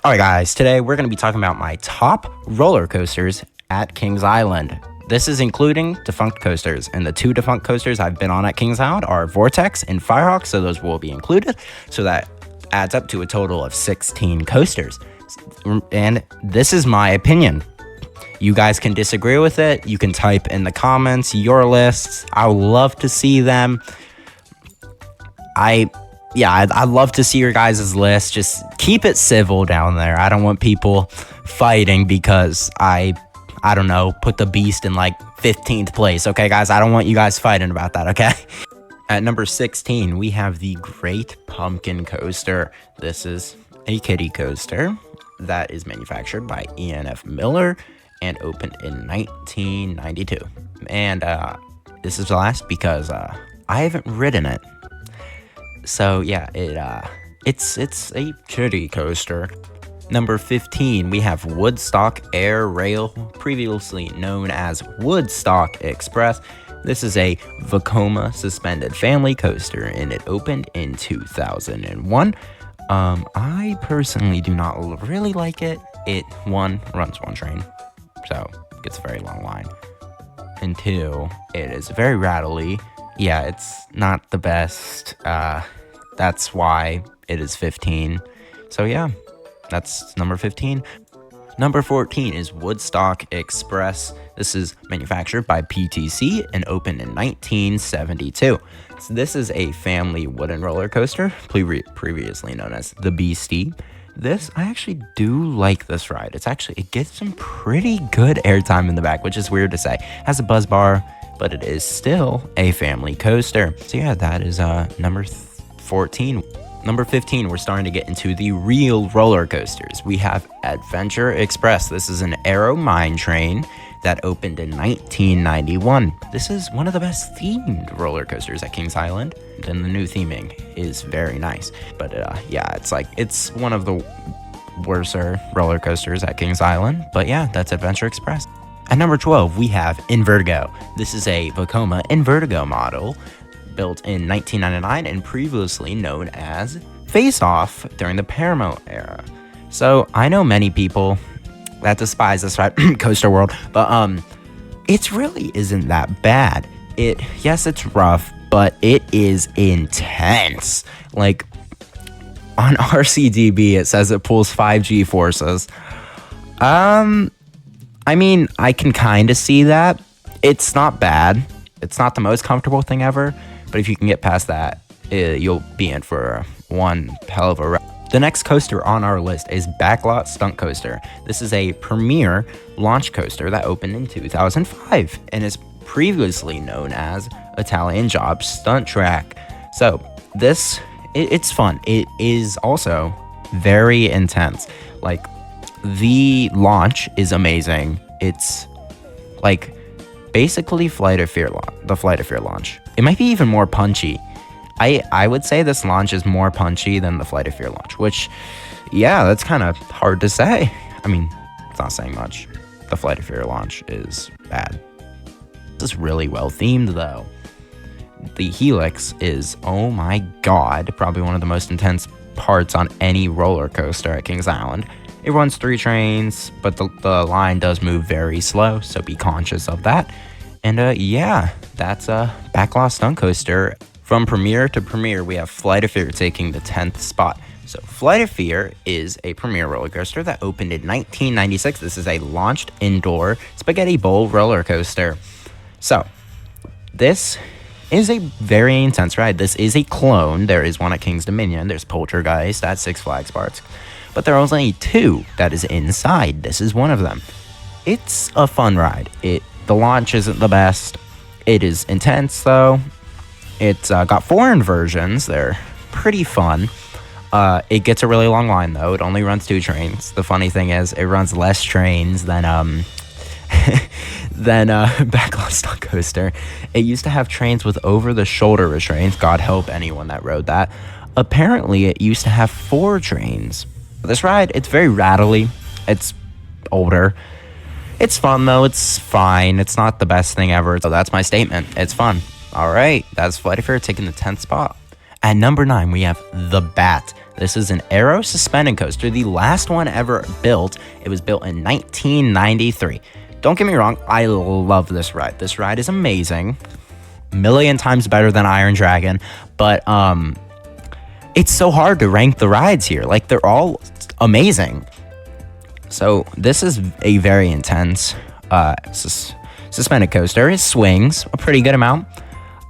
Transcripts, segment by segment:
Alright guys, today we're going to be talking about my top roller coasters at Kings Island. This is including defunct coasters, and the two defunct coasters I've been on at Kings Island are Vortex and Firehawk, so those will be included. So that adds up to a total of 16 coasters. And this is my opinion. You guys can disagree with it. You can type in the comments your lists. I would love to see them. I'd love to see your guys' list. Just keep it civil down there. I don't want people fighting because I don't know, put the beast in like 15th place. Okay, guys, I don't want you guys fighting about that, okay? At number 16, we have the Great Pumpkin Coaster. This is a kiddie coaster that is manufactured by E&F Miller and opened in 1992. And this is last because I haven't ridden it. So yeah, it's a kiddie coaster. Number 15, we have Woodstock Air Rail, previously known as Woodstock Express. This is a Vekoma suspended family coaster, and it opened in 2001. I personally do not really like it. It, one, runs one train, so it gets a very long line. And two, it is very rattly. Yeah, it's not the best. That's why it is 15. So yeah, that's number 15. Number 14 is Woodstock Express. This is manufactured by PTC and opened in 1972. So this is a family wooden roller coaster, previously known as the Beastie. I actually do like this ride. It gets some pretty good airtime in the back, which is weird to say. It has a buzz bar, but it is still a family coaster. So yeah, that is number 14. Number 15, we're starting to get into the real roller coasters. We have Adventure Express. This is an Aero mine train that opened in 1991. This is one of the best themed roller coasters at Kings Island, and the new theming is very nice. But yeah, it's one of the worser roller coasters at Kings Island. But yeah, that's Adventure Express. At number 12, we have Invertigo. This is a Vekoma Invertigo model built in 1999 and previously known as Face Off during the Paramount era. So I know many people that despise this ride, Coaster World, but it really isn't that bad. Yes, it's rough, but it is intense. Like on RCDB, it says it pulls 5 G-forces. I mean, I can kind of see that. It's not bad. It's not the most comfortable thing ever, but if you can get past that, you'll be in for one hell of a ride. The next coaster on our list is Backlot Stunt Coaster. This is a premier launch coaster that opened in 2005 and is previously known as Italian Job Stunt Track. So it's fun. It is also very intense. Like, the launch is amazing. It's like basically the Flight of Fear launch. It might be even more punchy. I would say this launch is more punchy than the Flight of Fear launch, which, yeah, that's kind of hard to say. I mean, it's not saying much. The Flight of Fear launch is bad. This is really well themed, though. The Helix is, oh my god, probably one of the most intense parts on any roller coaster at Kings Island. It runs 3 trains, but the line does move very slow, so be conscious of that. And yeah, that's a Backlot Stunt Coaster. From Premier to Premier, we have Flight of Fear taking the 10th spot. So Flight of Fear is a premier roller coaster that opened in 1996. This is a launched indoor spaghetti bowl roller coaster. So this is a very intense ride. This is a clone. There is one at King's Dominion. There's Poltergeist at Six Flags Parks. But there are only 2 that is inside. This is one of them. It's a fun ride. The launch isn't the best. It is intense, though. It's got 4 inversions. They're pretty fun. It gets a really long line, though. It only runs 2 trains. The funny thing is, it runs less trains than Backlot Stunt Coaster. It used to have trains with over-the-shoulder restraints. God help anyone that rode that. Apparently, it used to have 4 trains. This ride, it's very rattly. It's older. It's fun, though. It's fine. It's not the best thing ever. So that's my statement. It's fun. All right. That's Flight of Fear taking the 10th spot. At number 9, we have the Bat. This is an aero suspended coaster, the last one ever built. It was built in 1993. Don't get me wrong, I love this ride. This ride is amazing. A million times better than Iron Dragon, but it's so hard to rank the rides here. Like, they're all amazing. So this is a very intense suspended coaster. It swings a pretty good amount.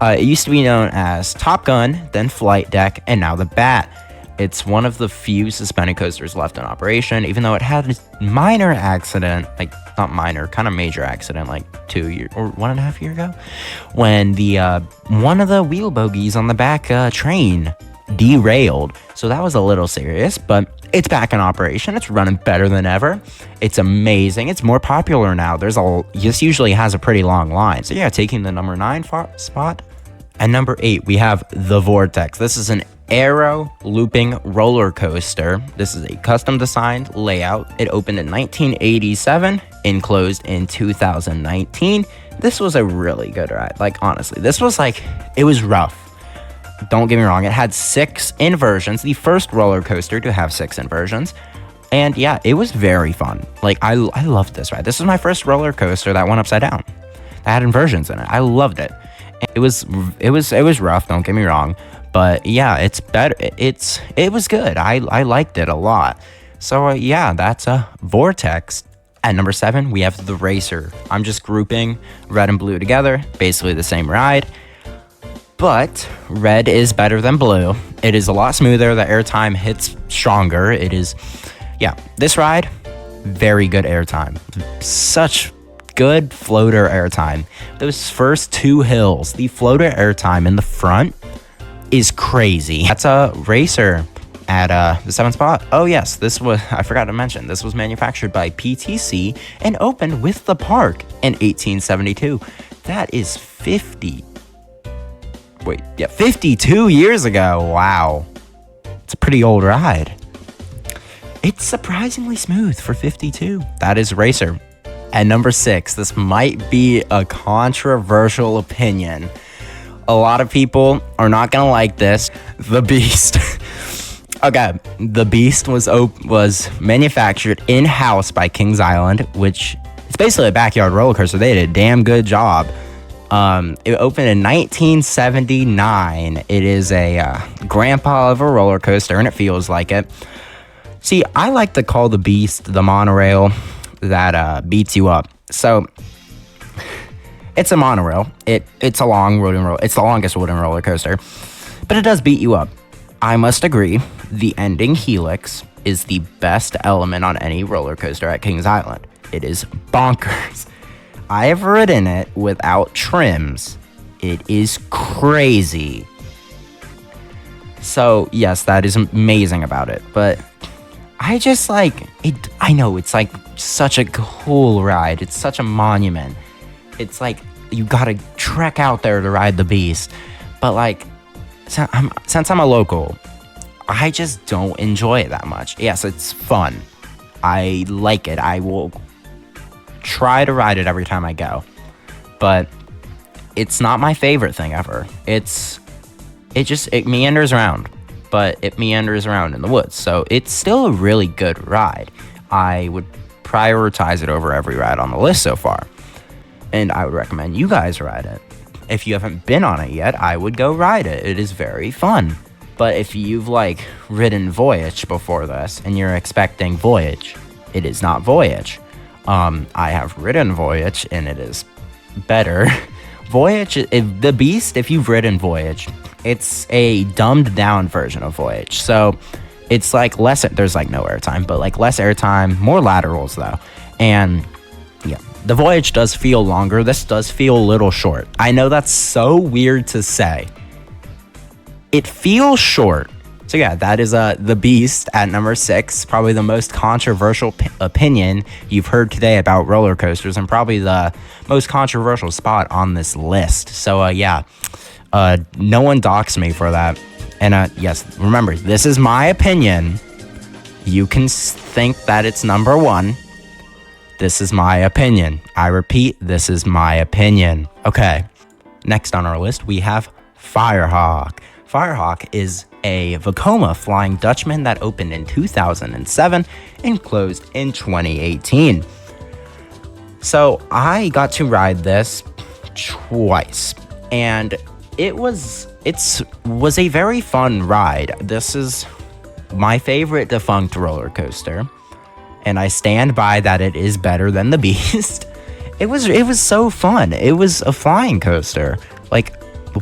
It used to be known as Top Gun, then Flight Deck, and now the Bat. It's one of the few suspended coasters left in operation, even though it had a minor accident, like not minor, kind of major accident, like 2 years or 1.5 years ago, when the one of the wheel bogies on the back train derailed. So that was a little serious, but it's back in operation. It's running better than ever. It's amazing. It's more popular now. This usually has a pretty long line. So yeah, taking the number 9 spot. At number 8, we have the Vortex. This is an aero looping roller coaster. This is a custom designed layout. It opened in 1987 and closed in 2019. This was a really good ride. Like, honestly, it was rough. Don't get me wrong, it had 6 inversions, the first roller coaster to have 6 inversions. And yeah, it was very fun. Like, I loved this ride. This was my first roller coaster that went upside down. That had inversions in it. I loved it. It was rough, don't get me wrong. But yeah, it's better. It was good. I liked it a lot. So yeah, that's a Vortex. At number 7, we have the Racer. I'm just grouping red and blue together, basically the same ride. But red is better than blue. It is a lot smoother. The airtime hits stronger. This ride, very good airtime. Such good floater airtime. Those first 2 hills, the floater airtime in the front is crazy. That's a Racer at the 7th spot. Oh yes, I forgot to mention, this was manufactured by PTC and opened with the park in 1872. That is 52 years ago. Wow. It's a pretty old ride. It's surprisingly smooth for 52. That is Racer. At number 6, this might be a controversial opinion. A lot of people are not gonna like this. The Beast. Okay, the Beast was manufactured in-house by Kings Island, which is basically a backyard roller coaster. They did a damn good job. It opened in 1979. It is a grandpa of a roller coaster, and it feels like it. See, I like to call the Beast the monorail that beats you up. So it's a monorail. It's a long wooden roller. It's the longest wooden roller coaster, but it does beat you up. I must agree. The ending helix is the best element on any roller coaster at Kings Island. It is bonkers. I have ridden it without trims. It is crazy. So yes, that is amazing about it, but I just like it. I know it's like such a cool ride. It's such a monument. It's like you gotta trek out there to ride the Beast. But like, since I'm a local, I just don't enjoy it that much. Yes, it's fun. I like it. I will try to ride it every time I go. But it's not my favorite thing ever. It meanders around. But it meanders around in the woods. So it's still a really good ride. I would prioritize it over every ride on the list so far. And I would recommend you guys ride it. If you haven't been on it yet, I would go ride it. It is very fun. But if you've like ridden Voyage before this and you're expecting Voyage, it is not Voyage. I have ridden Voyage and it is better. Voyage, the Beast, if you've ridden Voyage, it's a dumbed down version of Voyage. So it's like there's like no airtime, but like less airtime, more laterals though. And yeah, the Voyage does feel longer. This does feel a little short. I know that's so weird to say. It feels short. So yeah, that is the Beast at number 6. Probably the most controversial opinion you've heard today about roller coasters, and probably the most controversial spot on this list. So yeah, no one docks me for that. And yes, remember, this is my opinion. You can think that it's number 1. This is my opinion. I repeat, this is my opinion. Okay, next on our list, we have Firehawk. Firehawk is a Vekoma Flying Dutchman that opened in 2007 and closed in 2018. So I got to ride this twice, and it was a very fun ride. This is my favorite defunct roller coaster, and I stand by that. It is better than the Beast. It was so fun. It was a flying coaster. Like,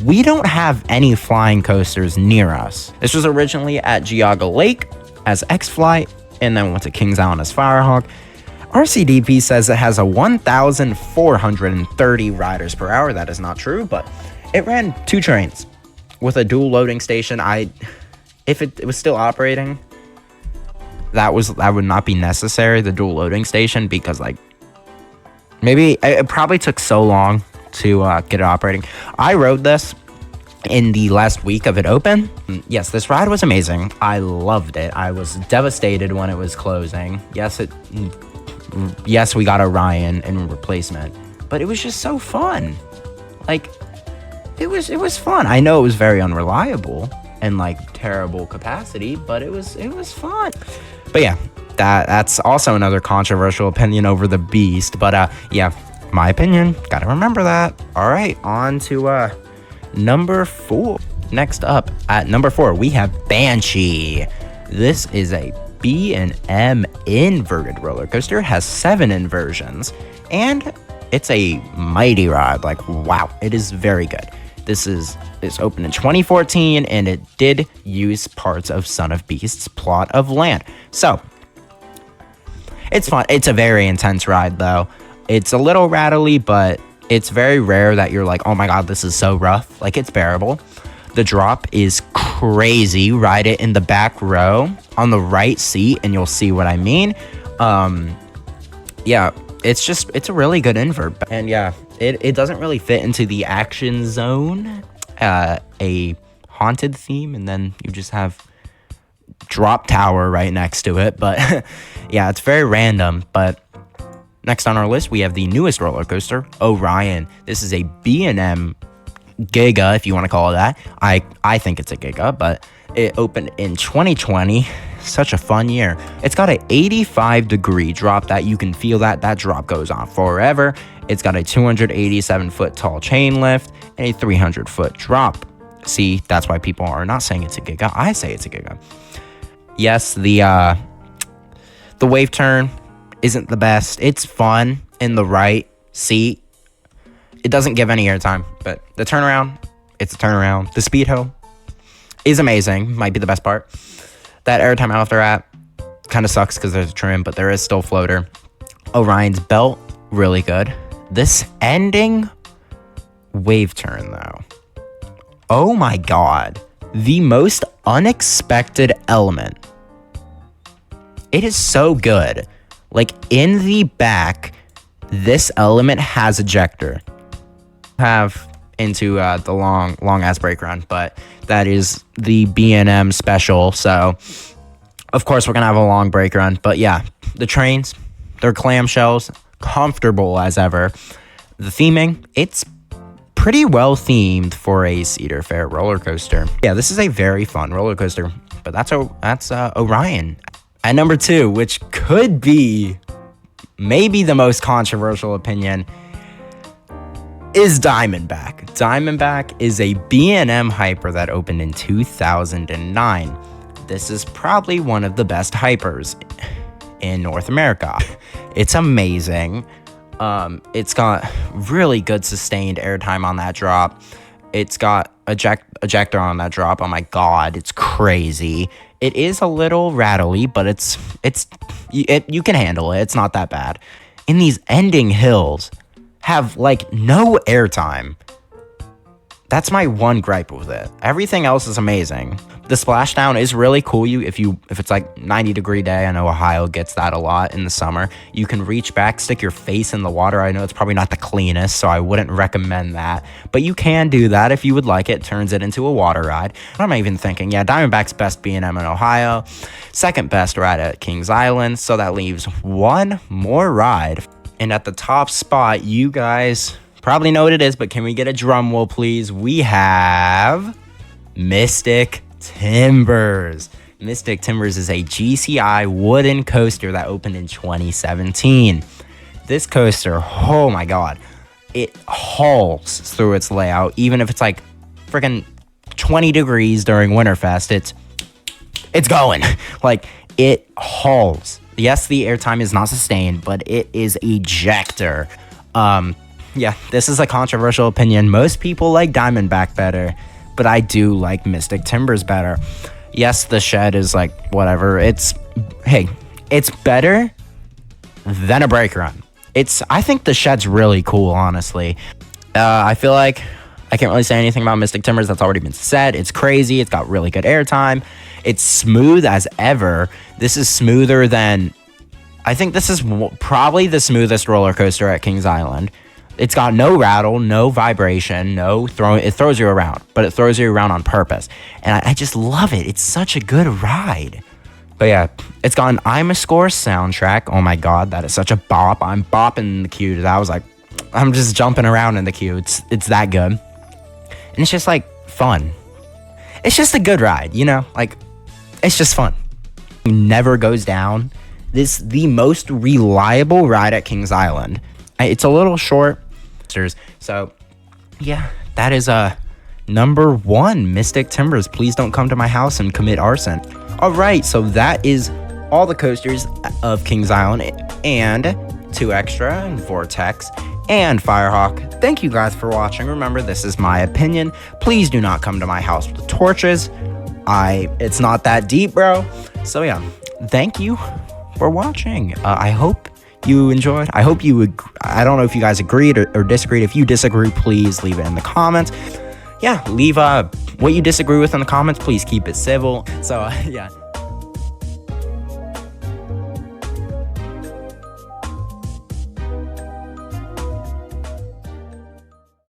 we don't have any flying coasters near us. This was originally at Geauga Lake as X-Flight, and then went to Kings Island as Firehawk. RCDP says it has a 1,430 riders per hour. That is not true, but it ran 2 trains with a dual loading station. If it was still operating, that would not be necessary, the dual loading station, because like maybe it probably took so long to get it operating. I rode this in the last week of it open. Yes, this ride was amazing. I loved it. I was devastated when it was closing. Yes, we got Orion in replacement, but it was just so fun. Like, it was fun. I know it was very unreliable and like terrible capacity, but it was fun. But yeah, that's also another controversial opinion over the Beast. But yeah, my opinion, gotta remember that. All right, on to number 4. Next up at number 4, we have Banshee. This is a B&M inverted roller coaster. It has 7 inversions, and it's a mighty ride. Like, wow, it is very good. It's opened in 2014, and it did use parts of Son of Beast's Plot of Land. So it's fun. It's a very intense ride, though. It's a little rattly, but it's very rare that you're like, oh my god, this is so rough. Like, it's bearable. The drop is crazy. Ride it in the back row on the right seat, and you'll see what I mean. Yeah, it's a really good invert. And yeah, it doesn't really fit into the action zone, a haunted theme, and then you just have drop tower right next to it. But yeah, it's very random. But next on our list, we have the newest roller coaster, Orion. This is a B&M Giga, if you want to call it that. I think it's a Giga, but it opened in 2020. Such a fun year. It's got an 85-degree drop that you can feel that drop goes on forever. It's got a 287-foot tall chain lift and a 300-foot drop. See, that's why people are not saying it's a Giga. I say it's a Giga. Yes, the wave turn isn't the best. It's fun in the right seat. It doesn't give any airtime, but the turnaround, it's a turnaround. The speed hoe is amazing. Might be the best part. That airtime after that kind of sucks because there's a trim, but there is still floater. Orion's belt, really good. This ending wave turn, though. Oh my god. The most unexpected element. It is so good. Like, in the back, this element has ejector. Have into the long ass brake run, but that is the B&M special, so of course we're gonna have a long brake run. But yeah, the trains, they're clamshells, comfortable as ever. The theming, it's pretty well themed for a Cedar Fair roller coaster. Yeah, this is a very fun roller coaster, but that's Orion. At number 2, which could be maybe the most controversial opinion, is Diamondback. Diamondback is a B&M hyper that opened in 2009. This is probably one of the best hypers in North America. It's amazing. It's got really good sustained airtime on that drop. It's got ejector on that drop. Oh my god, it's crazy. It is a little rattly, but you can handle it. It's not that bad. In these ending hills, have like no airtime. That's my one gripe with it. Everything else is amazing. The splashdown is really cool. If it's like 90-degree day, I know Ohio gets that a lot in the summer. You can reach back, stick your face in the water. I know it's probably not the cleanest, so I wouldn't recommend that. But you can do that if you would like it. Turns it into a water ride. What am I even thinking? Yeah, Diamondback's best B&M in Ohio. Second best ride at Kings Island. So that leaves one more ride. And at the top spot, you guys probably know what it is, but can we get a drum roll, please? We have Mystic Timbers. Mystic Timbers is a GCI wooden coaster that opened in 2017. This coaster, oh my god, it hauls through its layout. Even if it's like freaking 20 degrees during Winterfest, it's going. Like, it hauls. Yes, the airtime is not sustained, but it is ejector. Yeah, this is a controversial opinion. Most people like Diamondback better, but I do like Mystic Timbers better. Yes, the shed is like whatever. It's better than a brake run. I think the shed's really cool, honestly. I feel like I can't really say anything about Mystic Timbers that's already been said. It's crazy. It's got really good airtime. It's smooth as ever. This is smoother than... I think this is probably the smoothest roller coaster at Kings Island. It's got no rattle, no vibration, it throws you around, but it throws you around on purpose. And I just love it. It's such a good ride. But yeah, it's got an I'm a Score soundtrack. Oh my god, that is such a bop. I'm bopping in the queue. I was like, I'm just jumping around in the queue. It's that good. And it's just like fun. It's just a good ride, you know? Like, it's just fun. It never goes down. This is the most reliable ride at Kings Island. It's a little short. So, yeah, that is number 1, Mystic Timbers. Please don't come to my house and commit arson. All right, so that is all the coasters of Kings Island and 2 Extra and Vortex and Firehawk. Thank you guys for watching. Remember, this is my opinion. Please do not come to my house with torches. It's not that deep, bro. So yeah, thank you for watching. I hope you enjoyed. I hope you I don't know if you guys agreed or disagreed. If you disagree, please leave it in the comments. Yeah, leave what you disagree with in the comments. Please keep it civil. So yeah.